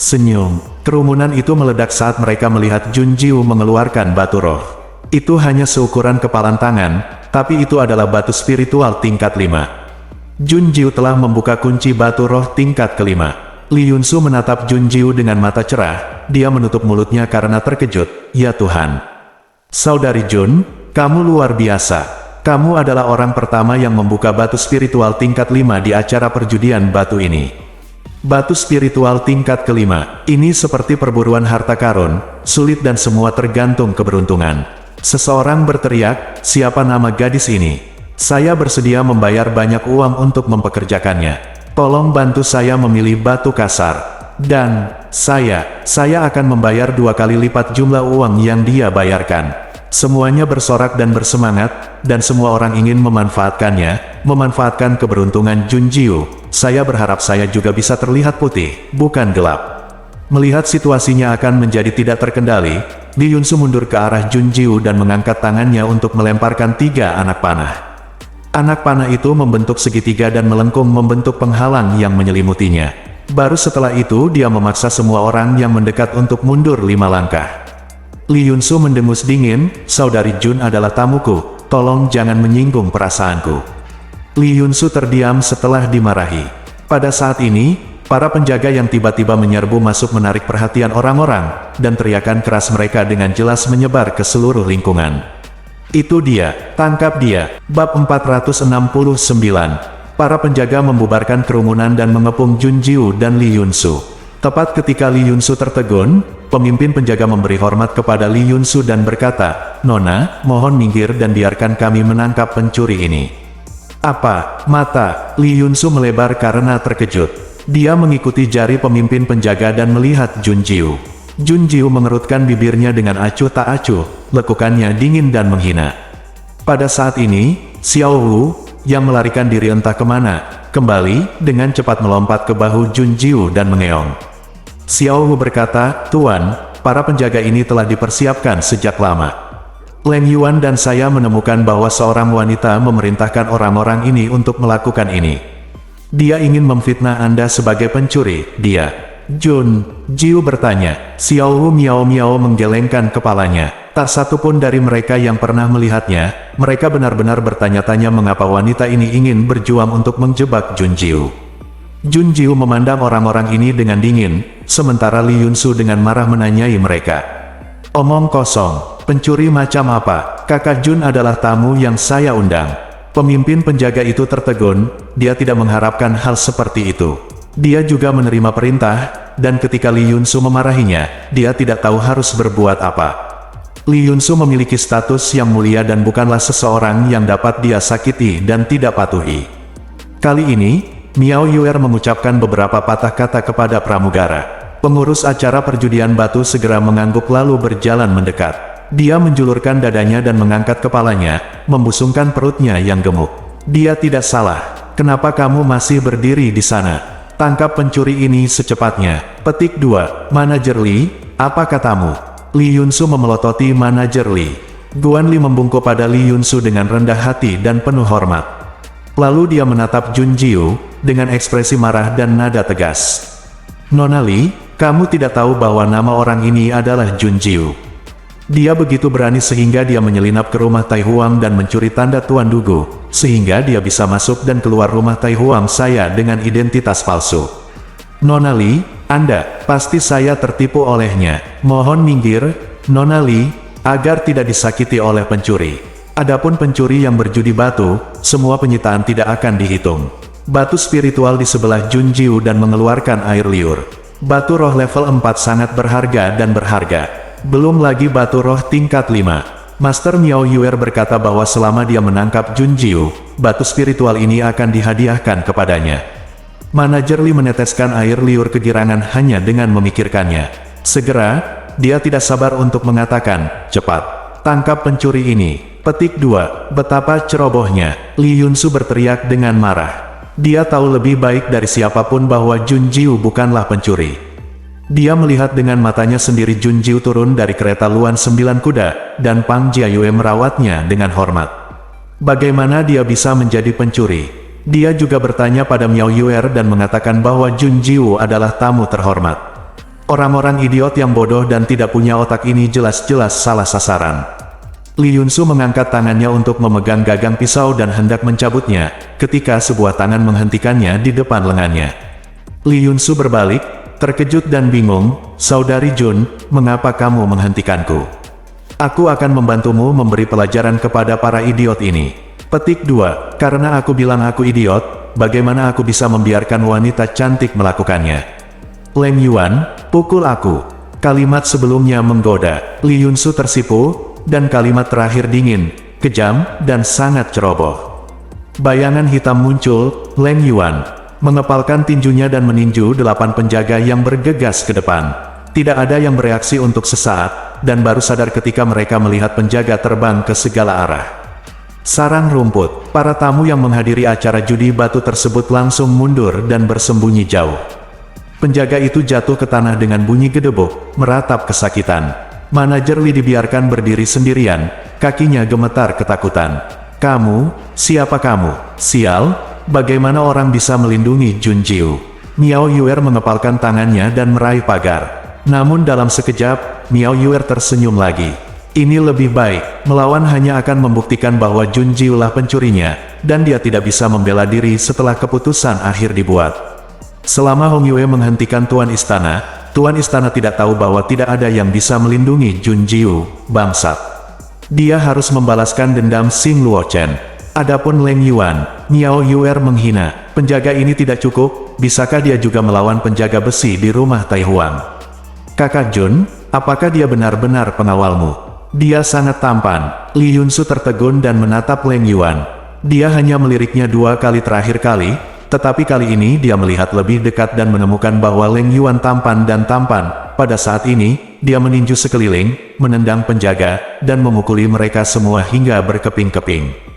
senyum. Kerumunan itu meledak saat mereka melihat Jun Jiu mengeluarkan batu roh. Itu hanya seukuran kepalan tangan, tapi itu adalah batu spiritual tingkat 5. Jun Jiu telah membuka kunci batu roh tingkat ke-5. Li Yunsu menatap Jun Jiu dengan mata cerah, dia menutup mulutnya karena terkejut. Ya Tuhan. Saudari Jun, kamu luar biasa. Kamu adalah orang pertama yang membuka batu spiritual tingkat 5 di acara perjudian batu ini. Batu spiritual tingkat ke-5, ini seperti perburuan harta karun, sulit dan semua tergantung keberuntungan. Seseorang berteriak, siapa nama gadis ini? Saya bersedia membayar banyak uang untuk mempekerjakannya. Tolong bantu saya memilih batu kasar. Dan, saya akan membayar 2 kali lipat jumlah uang yang dia bayarkan. Semuanya bersorak dan bersemangat, dan semua orang ingin memanfaatkannya, memanfaatkan keberuntungan Jun Jiu. Saya berharap saya juga bisa terlihat putih, bukan gelap. Melihat situasinya akan menjadi tidak terkendali, Li Yunsu mundur ke arah Jun Jiu dan mengangkat tangannya untuk melemparkan 3 anak panah. Anak panah itu membentuk segitiga dan melengkung membentuk penghalang yang menyelimutinya. Baru setelah itu dia memaksa semua orang yang mendekat untuk mundur 5 langkah. Li Yunsu mendengus dingin, saudari Jun adalah tamuku, tolong jangan menyinggung perasaanku. Li Yunsu terdiam setelah dimarahi. Pada saat ini, para penjaga yang tiba-tiba menyerbu masuk menarik perhatian orang-orang, dan teriakan keras mereka dengan jelas menyebar ke seluruh lingkungan. Itu dia, tangkap dia. Bab 469. Para penjaga membubarkan kerumunan dan mengepung Jun Jiu dan Li Yunsu. Tepat ketika Li Yunsu tertegun, pemimpin penjaga memberi hormat kepada Li Yunsu dan berkata, Nona, mohon minggir dan biarkan kami menangkap pencuri ini. Apa? Mata Li Yunsu melebar karena terkejut. Dia mengikuti jari pemimpin penjaga dan melihat Jun Jiu. Jun Jiu mengerutkan bibirnya dengan acuh tak acuh, lekukannya dingin dan menghina. Pada saat ini, Xiao Wu, yang melarikan diri entah kemana, kembali, dengan cepat melompat ke bahu Jun Jiu dan mengeong. Xiao Wu berkata, Tuan, para penjaga ini telah dipersiapkan sejak lama. Leng Yuan dan saya menemukan bahwa seorang wanita memerintahkan orang-orang ini untuk melakukan ini. Dia ingin memfitnah Anda sebagai pencuri, dia. Jun Jiu bertanya. Xiao Wu miao-miao menggelengkan kepalanya. Tak satu pun dari mereka yang pernah melihatnya, mereka benar-benar bertanya-tanya mengapa wanita ini ingin berjuang untuk menjebak Jun Jiu. Jun Jiu memandang orang-orang ini dengan dingin, sementara Li Yunsu dengan marah menanyai mereka. Omong kosong, pencuri macam apa? Kakak Jun adalah tamu yang saya undang. Pemimpin penjaga itu tertegun, dia tidak mengharapkan hal seperti itu. Dia juga menerima perintah, dan ketika Li Yunsu memarahinya, dia tidak tahu harus berbuat apa. Li Yunsu memiliki status yang mulia dan bukanlah seseorang yang dapat dia sakiti dan tidak patuhi. Kali ini, Miao Yuer mengucapkan beberapa patah kata kepada pramugara. Pengurus acara perjudian batu segera mengangguk lalu berjalan mendekat. Dia menjulurkan dadanya dan mengangkat kepalanya, membusungkan perutnya yang gemuk. Dia tidak salah. Kenapa kamu masih berdiri di sana? Tangkap pencuri ini secepatnya. Petik 2. Manajer Lee, apa katamu? Lee Yunsu memelototi Manajer Lee. Guan Li membungkuk pada Lee Yunsu dengan rendah hati dan penuh hormat. Lalu dia menatap Jun Jiu, dengan ekspresi marah dan nada tegas. Nona Lee, kamu tidak tahu bahwa nama orang ini adalah Jun Jiu. Dia begitu berani sehingga dia menyelinap ke rumah Tai Huang dan mencuri tanda Tuan Dugu, sehingga dia bisa masuk dan keluar rumah Tai Huang saya dengan identitas palsu. Nona Lee, Anda, pasti saya tertipu olehnya. Mohon minggir, Nona Lee, agar tidak disakiti oleh pencuri. Adapun pencuri yang berjudi batu, semua penyitaan tidak akan dihitung. Batu spiritual di sebelah Jun Jiu dan mengeluarkan air liur. Batu roh level 4 sangat berharga dan berharga. Belum lagi batu roh tingkat 5. Master Miao Yuer berkata bahwa selama dia menangkap Jun Jiu, batu spiritual ini akan dihadiahkan kepadanya. Manajer Lee meneteskan air liur kegirangan hanya dengan memikirkannya. Segera, dia tidak sabar untuk mengatakan, cepat, tangkap pencuri ini. Petik 2. Betapa cerobohnya. Lee Yunsu berteriak dengan marah. Dia tahu lebih baik dari siapapun bahwa Jun Jiu bukanlah pencuri. Dia melihat dengan matanya sendiri Jun Jiu turun dari kereta Luan 9 kuda, dan Pang Jiayue merawatnya dengan hormat. Bagaimana dia bisa menjadi pencuri? Dia juga bertanya pada Miao Yuer dan mengatakan bahwa Jun Jiu adalah tamu terhormat. Orang-orang idiot yang bodoh dan tidak punya otak ini jelas-jelas salah sasaran. Lee Yunsu mengangkat tangannya untuk memegang gagang pisau dan hendak mencabutnya, ketika sebuah tangan menghentikannya di depan lengannya. Lee Yunsu berbalik, terkejut dan bingung. Saudari Jun, mengapa kamu menghentikanku? Aku akan membantumu memberi pelajaran kepada para idiot ini. Petik 2. Karena aku bilang aku idiot, bagaimana aku bisa membiarkan wanita cantik melakukannya? Leng Yuan, pukul aku. Kalimat sebelumnya menggoda. Lee Yunsu tersipu, dan kalimat terakhir dingin, kejam, dan sangat ceroboh. Bayangan hitam muncul. Leng Yuan mengepalkan tinjunya dan meninju 8 penjaga yang bergegas ke depan. Tidak ada yang bereaksi untuk sesaat, dan baru sadar ketika mereka melihat penjaga terbang ke segala arah. Sarang rumput. Para tamu yang menghadiri acara judi batu tersebut langsung mundur dan bersembunyi jauh. Penjaga itu jatuh ke tanah dengan bunyi gedebuk, meratap kesakitan. Manajer Lee dibiarkan berdiri sendirian, kakinya gemetar ketakutan. Kamu, siapa kamu? Sial! Bagaimana orang bisa melindungi Jun Jiu? Miao Yuer mengepalkan tangannya dan meraih pagar. Namun dalam sekejap, Miao Yuer tersenyum lagi. Ini lebih baik, melawan hanya akan membuktikan bahwa Jun Jiu lah pencurinya, dan dia tidak bisa membela diri setelah keputusan akhir dibuat. Selama Hong Yue menghentikan Tuan Istana tidak tahu bahwa tidak ada yang bisa melindungi Jun Jiu, bangsat. Dia harus membalaskan dendam Xing Luo Chen. Adapun Leng Yuan, Miao Yuer menghina. Penjaga ini tidak cukup, bisakah dia juga melawan penjaga besi di rumah Tai Huang? Kakak Jun, apakah dia benar-benar pengawalmu? Dia sangat tampan. Lee Yunsu tertegun dan menatap Leng Yuan. Dia hanya meliriknya 2 kali terakhir kali, tetapi kali ini dia melihat lebih dekat dan menemukan bahwa Leng Yuan tampan dan tampan. Pada saat ini, dia meninju sekeliling, menendang penjaga, dan memukuli mereka semua hingga berkeping-keping.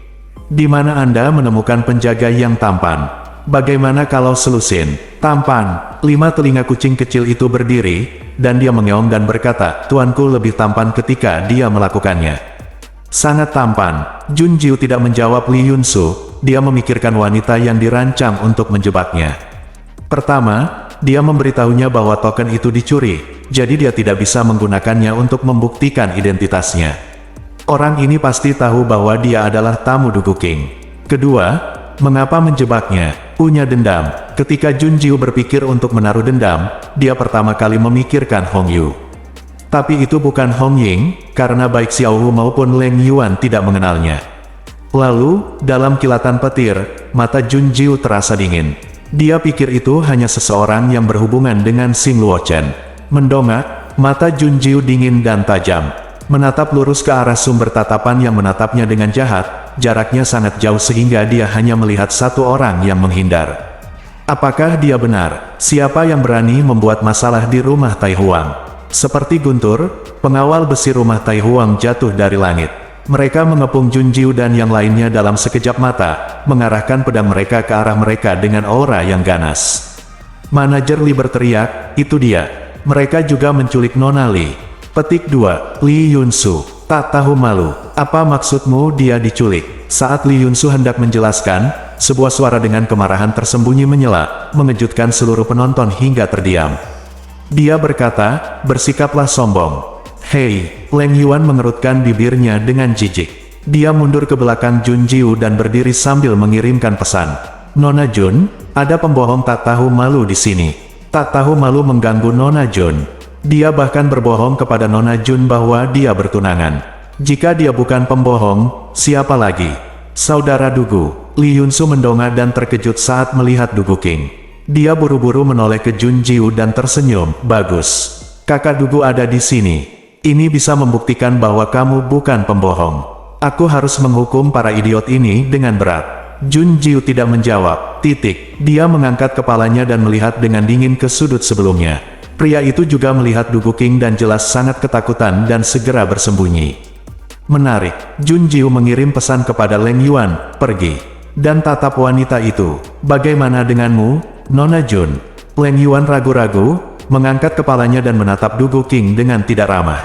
Di mana Anda menemukan penjaga yang tampan? Bagaimana kalau selusin? Tampan. 5 telinga kucing kecil itu berdiri, dan dia mengeong dan berkata, tuanku lebih tampan ketika dia melakukannya. Sangat tampan. Jun Jiu tidak menjawab Lee Yunsu, dia memikirkan wanita yang dirancang untuk menjebaknya. Pertama, dia memberitahunya bahwa token itu dicuri, jadi dia tidak bisa menggunakannya untuk membuktikan identitasnya. Orang ini pasti tahu bahwa dia adalah tamu Dugu King. Kedua, mengapa menjebaknya? Punya dendam. Ketika Jun Jiu berpikir untuk menaruh dendam, dia pertama kali memikirkan Hong Yu. Tapi itu bukan Hong Ying, karena baik Xiao Wu maupun Leng Yuan tidak mengenalnya. Lalu, dalam kilatan petir, mata Jun Jiu terasa dingin. Dia pikir itu hanya seseorang yang berhubungan dengan Xing Luo Chen. Mendongak, mata Jun Jiu dingin dan tajam. Menatap lurus ke arah sumber tatapan yang menatapnya dengan jahat, jaraknya sangat jauh sehingga dia hanya melihat 1 orang yang menghindar. Apakah dia benar? Siapa yang berani membuat masalah di rumah Tai Huang? Seperti guntur, pengawal besi rumah Tai Huang jatuh dari langit. Mereka mengepung Junjiu dan yang lainnya dalam sekejap mata, mengarahkan pedang mereka ke arah mereka dengan aura yang ganas. Manajer Li berteriak, "Itu dia. Mereka juga menculik Nona Li." Petik 2, Li Yunsu. Tak tahu malu. Apa maksudmu dia diculik? Saat Li Yunsu hendak menjelaskan, sebuah suara dengan kemarahan tersembunyi menyela, mengejutkan seluruh penonton hingga terdiam. Dia berkata, "Bersikaplah sombong." "Hei!" Leng Yuan mengerutkan bibirnya dengan jijik. Dia mundur ke belakang Junjiu dan berdiri sambil mengirimkan pesan. "Nona Jun, ada pembohong tak tahu malu di sini." Tak tahu malu mengganggu Nona Jun. Dia bahkan berbohong kepada Nona Jun bahwa dia bertunangan. Jika dia bukan pembohong, siapa lagi? Saudara Dugu. Li Yunsu mendongak dan terkejut saat melihat Dugu King. Dia buru-buru menoleh ke Junjiu dan tersenyum. "Bagus. Kakak Dugu ada di sini. Ini bisa membuktikan bahwa kamu bukan pembohong. Aku harus menghukum para idiot ini dengan berat." Junjiu tidak menjawab. Dia mengangkat kepalanya dan melihat dengan dingin ke sudut sebelumnya. Pria itu juga melihat Dugu King dan jelas sangat ketakutan dan segera bersembunyi. Menarik. Junjiu mengirim pesan kepada Leng Yuan, "Pergi." Dan tatap wanita itu. "Bagaimana denganmu, Nona Jun?" Leng Yuan ragu-ragu, mengangkat kepalanya dan menatap Dugu King dengan tidak ramah.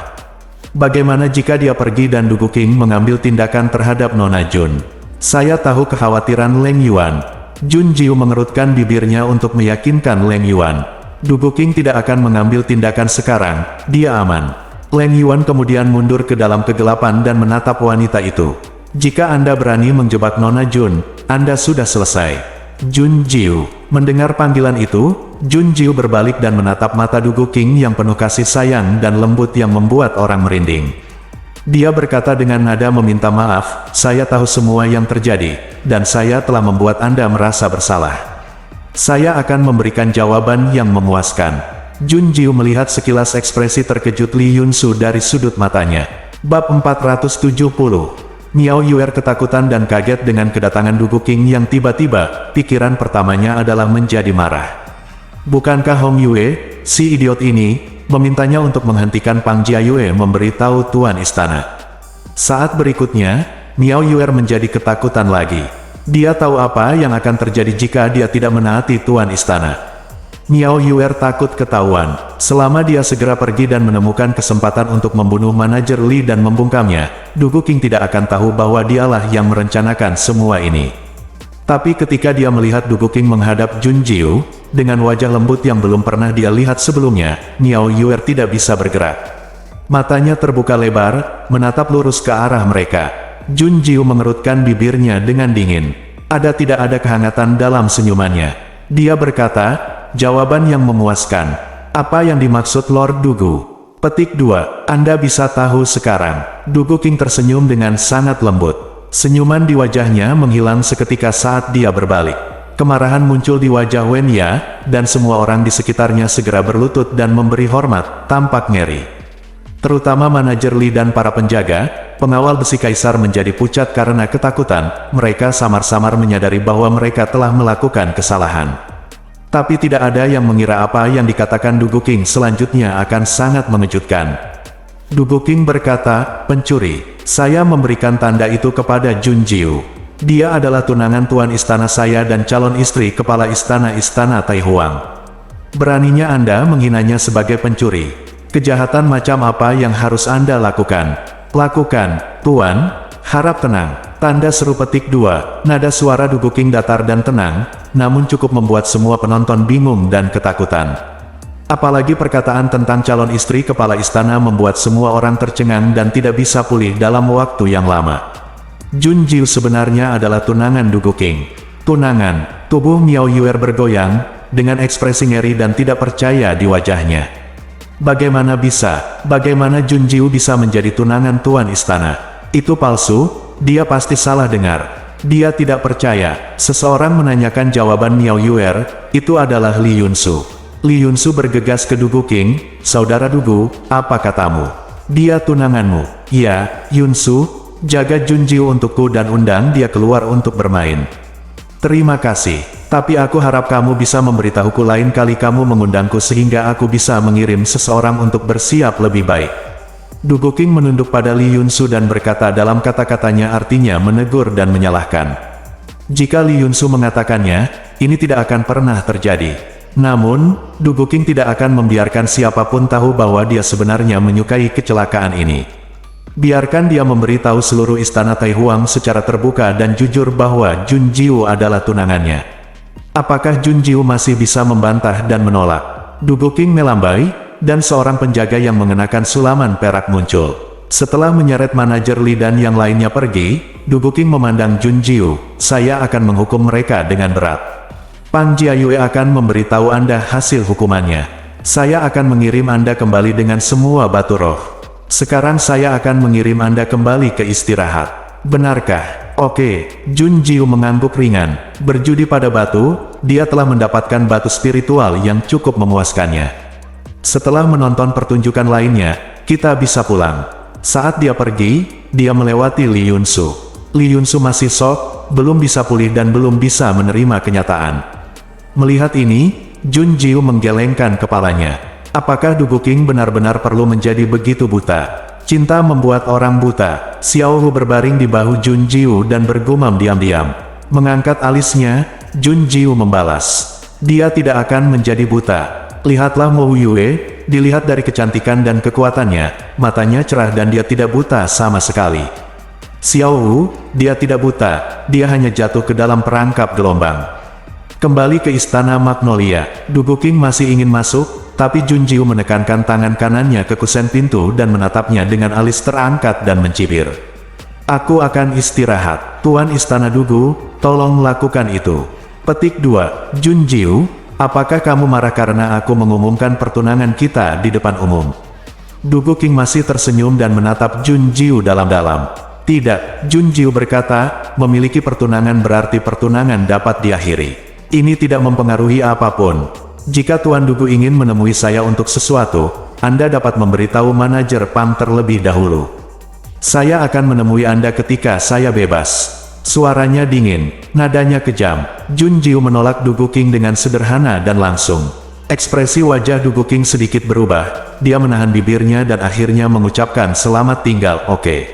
Bagaimana jika dia pergi dan Dugu King mengambil tindakan terhadap Nona Jun? "Saya tahu kekhawatiran Leng Yuan." Junjiu mengerutkan bibirnya untuk meyakinkan Leng Yuan. Dugu King tidak akan mengambil tindakan sekarang, dia aman. Leng Yuan kemudian mundur ke dalam kegelapan dan menatap wanita itu. "Jika Anda berani menjebak Nona Jun, Anda sudah selesai." Junjiu mendengar panggilan itu, Junjiu berbalik dan menatap mata Dugu King yang penuh kasih sayang dan lembut yang membuat orang merinding. Dia berkata dengan nada meminta maaf, "Saya tahu semua yang terjadi, dan saya telah membuat Anda merasa bersalah. Saya akan memberikan jawaban yang memuaskan." Junjiu melihat sekilas ekspresi terkejut Li Yunsu dari sudut matanya. Bab 470. Miao Yuer ketakutan dan kaget dengan kedatangan Dugu King yang tiba-tiba, pikiran pertamanya adalah menjadi marah. Bukankah Hong Yue, si idiot ini, memintanya untuk menghentikan Pang Jiayue memberitahu Tuan Istana? Saat berikutnya, Miao Yuer menjadi ketakutan lagi. Dia tahu apa yang akan terjadi jika dia tidak menaati Tuan Istana. Miao Yuer takut ketahuan. Selama dia segera pergi dan menemukan kesempatan untuk membunuh manajer Li dan membungkamnya, Dugu King tidak akan tahu bahwa dialah yang merencanakan semua ini. Tapi ketika dia melihat Dugu King menghadap Junjiu, dengan wajah lembut yang belum pernah dia lihat sebelumnya, Miao Yuer tidak bisa bergerak. Matanya terbuka lebar, menatap lurus ke arah mereka. Junjiu mengerutkan bibirnya dengan dingin. Tidak ada kehangatan dalam senyumannya. Dia berkata, "Jawaban yang memuaskan. Apa yang dimaksud Lord Dugu?" Petik 2, Anda bisa tahu sekarang. Dugu King tersenyum dengan sangat lembut. Senyuman di wajahnya menghilang seketika saat dia berbalik. Kemarahan muncul di wajah Wen Ya, dan semua orang di sekitarnya segera berlutut dan memberi hormat, tampak ngeri. Terutama manajer Li dan para penjaga, pengawal besi kaisar menjadi pucat karena ketakutan. Mereka samar-samar menyadari bahwa mereka telah melakukan kesalahan. Tapi tidak ada yang mengira apa yang dikatakan Dugu King selanjutnya akan sangat mengejutkan. Dugu King berkata, "Pencuri. Saya memberikan tanda itu kepada Junjiu. Dia adalah tunangan Tuan Istana saya dan calon istri kepala istana Tai Huang. Beraninya Anda menghinanya sebagai pencuri. Kejahatan macam apa yang harus Anda lakukan?" "Lakukan, Tuan. Harap tenang." Tanda seru petik 2, nada suara Dugu King datar dan tenang, namun cukup membuat semua penonton bingung dan ketakutan. Apalagi perkataan tentang calon istri kepala istana membuat semua orang tercengang dan tidak bisa pulih dalam waktu yang lama. Junjiu sebenarnya adalah tunangan Dugu King. Tunangan. Tubuh Miao Yuer bergoyang, dengan ekspresi ngeri dan tidak percaya di wajahnya. Bagaimana Junjiu bisa menjadi tunangan Tuan Istana? Itu palsu, dia pasti salah dengar. Dia tidak percaya. Seseorang menanyakan jawaban Miao Yuer, itu adalah Li Yunsu. Li Yunsu bergegas ke Dugu King, "Saudara Dugu, apa katamu? Dia tunanganmu?" "Ya, Yunsu, jaga Junjiu untukku dan undang dia keluar untuk bermain." "Terima kasih." Tapi aku harap kamu bisa memberitahuku lain kali kamu mengundangku sehingga aku bisa mengirim seseorang untuk bersiap lebih baik. Du King menunduk pada Li Yunsu dan berkata dalam kata-katanya artinya menegur dan menyalahkan. Jika Li Yunsu mengatakannya, ini tidak akan pernah terjadi. Namun, Du King tidak akan membiarkan siapapun tahu bahwa dia sebenarnya menyukai kecelakaan ini. Biarkan dia memberitahu seluruh istana Taihuang secara terbuka dan jujur bahwa Jun Jiu adalah tunangannya. Apakah Jun Jiu masih bisa membantah dan menolak? Du King melambai, dan seorang penjaga yang mengenakan sulaman perak muncul. Setelah menyeret manajer Li dan yang lainnya pergi, Du King memandang Jun Jiu, saya akan menghukum mereka dengan berat. Pang Jiayue akan memberitahu Anda hasil hukumannya. Saya akan mengirim Anda kembali dengan semua batu roh. Sekarang saya akan mengirim Anda kembali ke istirahat. Benarkah? Oke, Jun Jiu mengangguk ringan. Berjudi pada batu, dia telah mendapatkan batu spiritual yang cukup memuaskannya. Setelah menonton pertunjukan lainnya, kita bisa pulang. Saat dia pergi, dia melewati Li Yunsu. Li Yunsu masih shock, belum bisa pulih dan belum bisa menerima kenyataan. Melihat ini, Jun Jiu menggelengkan kepalanya. Apakah Du King benar-benar perlu menjadi begitu buta? Cinta membuat orang buta. Xiao Hu berbaring di bahu Jun Jiu dan bergumam diam-diam. Mengangkat alisnya, Jun Jiu membalas. Dia tidak akan menjadi buta. Lihatlah Mo Yue, dilihat dari kecantikan dan kekuatannya, matanya cerah dan dia tidak buta sama sekali. Xiao Hu, dia tidak buta, dia hanya jatuh ke dalam perangkap gelombang. Kembali ke istana Magnolia, Du King masih ingin masuk, tapi Jun Jiu menekankan tangan kanannya ke kusen pintu dan menatapnya dengan alis terangkat dan mencibir. Aku akan istirahat, Tuan Istana Dugu, tolong lakukan itu. Petik 2, Jun Jiu, apakah kamu marah karena aku mengumumkan pertunangan kita di depan umum? Du King masih tersenyum dan menatap Jun Jiu dalam-dalam. Tidak, Jun Jiu berkata, memiliki pertunangan berarti pertunangan dapat diakhiri. Ini tidak mempengaruhi apapun. Jika Tuan Dugu ingin menemui saya untuk sesuatu, Anda dapat memberitahu manajer PAM terlebih dahulu. Saya akan menemui Anda ketika saya bebas. Suaranya dingin, nadanya kejam. Jun Jiu menolak Du King dengan sederhana dan langsung. Ekspresi wajah Du King sedikit berubah. Dia menahan bibirnya dan akhirnya mengucapkan selamat tinggal, oke.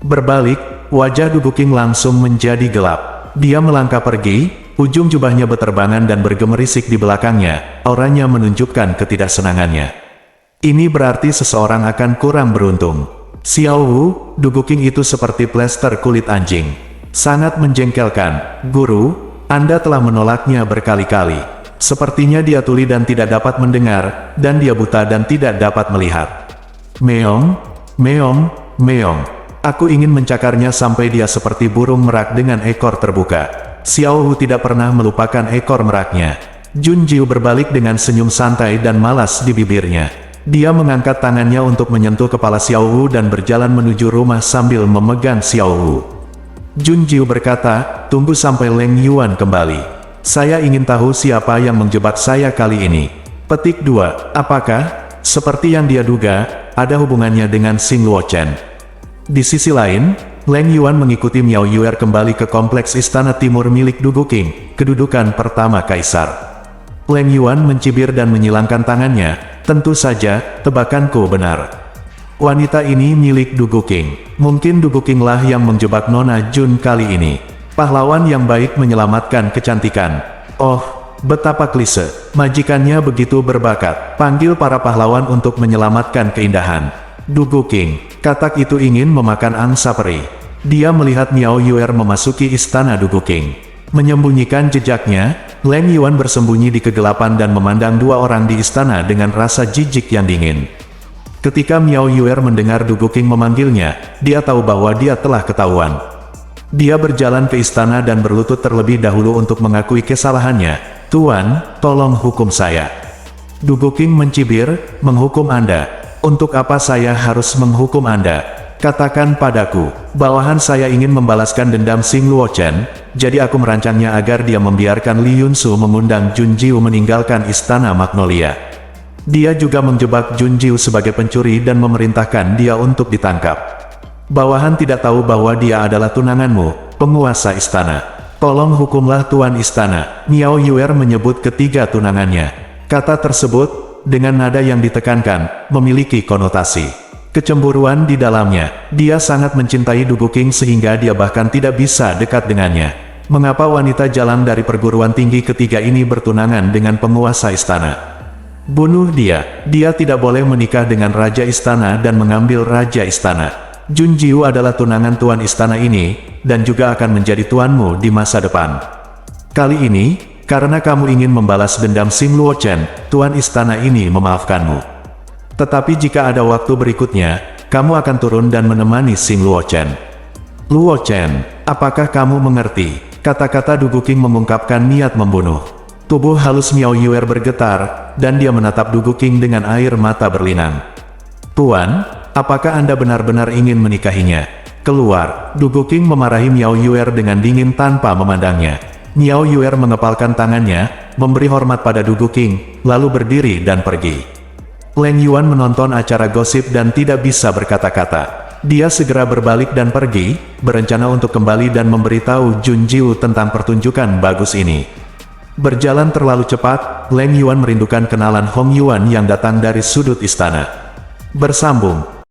Berbalik, wajah Du King langsung menjadi gelap. Dia melangkah pergi. Ujung jubahnya berterbangan dan bergemerisik di belakangnya, auranya menunjukkan ketidaksenangannya. Ini berarti seseorang akan kurang beruntung. Xiao Hu, Du King itu seperti plester kulit anjing. Sangat menjengkelkan. Guru, Anda telah menolaknya berkali-kali. Sepertinya dia tuli dan tidak dapat mendengar, dan dia buta dan tidak dapat melihat. Meong, meong, meong. Aku ingin mencakarnya sampai dia seperti burung merak dengan ekor terbuka. Xiao Hu tidak pernah melupakan ekor meraknya. Jun Jiu berbalik dengan senyum santai dan malas di bibirnya. Dia mengangkat tangannya untuk menyentuh kepala Xiao Hu dan berjalan menuju rumah sambil memegang Xiao Hu. Jun Jiu berkata, tunggu sampai Leng Yuan kembali. Saya ingin tahu siapa yang menjebak saya kali ini. Petik 2, apakah, seperti yang dia duga, ada hubungannya dengan Xing Luochen? Di sisi lain, Leng Yuan mengikuti Miao Yuer kembali ke kompleks istana timur milik Du King, kedudukan pertama kaisar. Leng Yuan mencibir dan menyilangkan tangannya, tentu saja, tebakanku benar. Wanita ini milik Du King. Mungkin Du King lah yang menjebak Nona Jun kali ini. Pahlawan yang baik menyelamatkan kecantikan. Oh, betapa klise. Majikannya begitu berbakat. Panggil para pahlawan untuk menyelamatkan keindahan. Du King, katak itu ingin memakan angsa peri. Dia melihat Miao Yuer memasuki istana Du King. Menyembunyikan jejaknya, Leng Yuan bersembunyi di kegelapan dan memandang dua orang di istana dengan rasa jijik yang dingin. Ketika Miao Yuer mendengar Du King memanggilnya, dia tahu bahwa dia telah ketahuan. Dia berjalan ke istana dan berlutut terlebih dahulu untuk mengakui kesalahannya. Tuan, tolong hukum saya. Du King mencibir, menghukum Anda. Untuk apa saya harus menghukum Anda? Katakan padaku, bawahan saya ingin membalaskan dendam Xing Luochen, jadi aku merancangnya agar dia membiarkan Li Yunsu mengundang Jun Jiu meninggalkan istana Magnolia. Dia juga menjebak Jun Jiu sebagai pencuri dan memerintahkan dia untuk ditangkap. Bawahan tidak tahu bahwa dia adalah tunanganmu, penguasa istana. Tolong hukumlah Tuan Istana. Miao Yuer menyebut ketiga tunangannya. Kata tersebut, dengan nada yang ditekankan, memiliki konotasi kecemburuan di dalamnya. Dia sangat mencintai Du Guqing sehingga dia bahkan tidak bisa dekat dengannya. Mengapa wanita jalang dari perguruan tinggi ketiga ini bertunangan dengan penguasa istana? Bunuh dia. Dia tidak boleh menikah dengan raja istana dan mengambil raja istana. Jun Jiu adalah tunangan tuan istana ini, dan juga akan menjadi tuanmu di masa depan. Kali ini, karena kamu ingin membalas dendam Xing Luochen, tuan istana ini memaafkanmu. Tetapi jika ada waktu berikutnya, kamu akan turun dan menemani Xing Luochen. Luochen, apakah kamu mengerti? Kata-kata Du Guqing mengungkapkan niat membunuh. Tubuh halus Miao Yuer bergetar, dan dia menatap Du Guqing dengan air mata berlinang. Tuan, apakah Anda benar-benar ingin menikahinya? Keluar. Du Guqing memarahi Miao Yuer dengan dingin tanpa memandangnya. Miao Yuer mengepalkan tangannya, memberi hormat pada Du Guqing, lalu berdiri dan pergi. Leng Yuan menonton acara gosip dan tidak bisa berkata-kata. Dia segera berbalik dan pergi, berencana untuk kembali dan memberitahu Jun Jiu tentang pertunjukan bagus ini. Berjalan terlalu cepat, Leng Yuan merindukan kenalan Hong Yuan yang datang dari sudut istana. Bersambung.